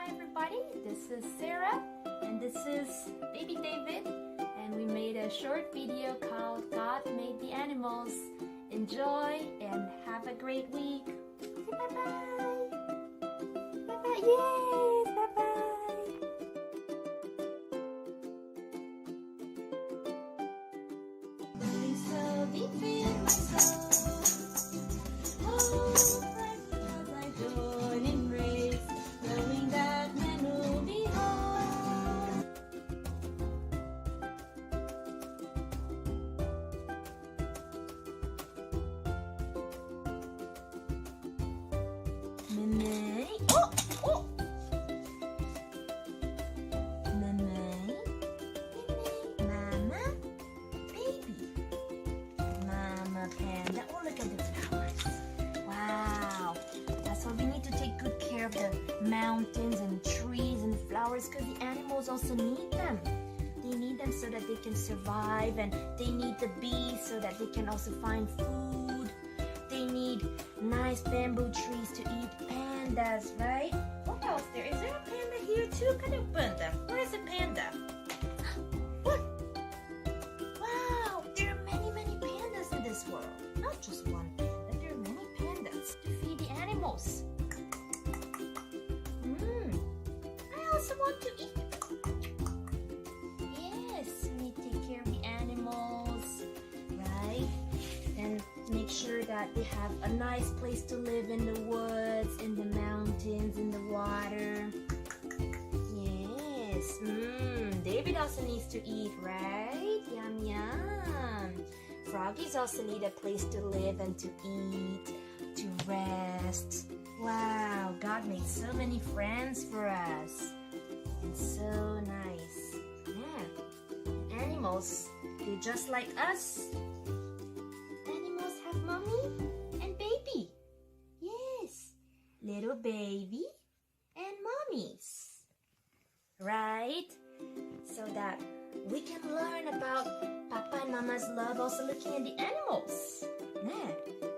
Hi everybody, this is Sarah and this is baby David, and we made a short video called God Made the Animals. Enjoy and have a great week. Okay, bye-bye. Bye-bye. Yes, bye-bye. Breathing so deep in my soul. Oh, as I join in praise, knowing that man will be home. Nanay. Oh! Oh! Nanay. Mama. Baby. Mama Panda. Oh, look at the flowers. Wow. That's why we need to take good care of the mountains and trees and flowers, because the animals also need them. They need them so that they can survive, and they need the bees so that they can also find food. They need nice bamboo trees to eat. Pandas, right? What else there? Is there a panda here too? Kanang panda? Where is a panda? What? Wow, there are many, many pandas in this world. Not just one panda, there are many pandas to feed the animals. I also want to eat. Yes, we need to take care of the animals, right? And make sure that they have a nice place to live in the woods, in the mountains, in the water. Yes. David also needs to eat, right? Yum, yum. Froggies also need a place to live and to eat, to rest. Wow, God made so many friends for us. It's so nice. Yeah. Animals, they're just like us. Animals have mommy and baby. Yes, little baby and mommies. Right? So that we can learn about Papa and Mama's love, also looking at the animals. Yeah.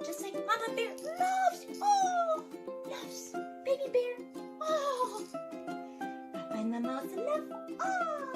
Just like Mama Bear loves baby bear. Oh, Papa and Mama also love. Oh.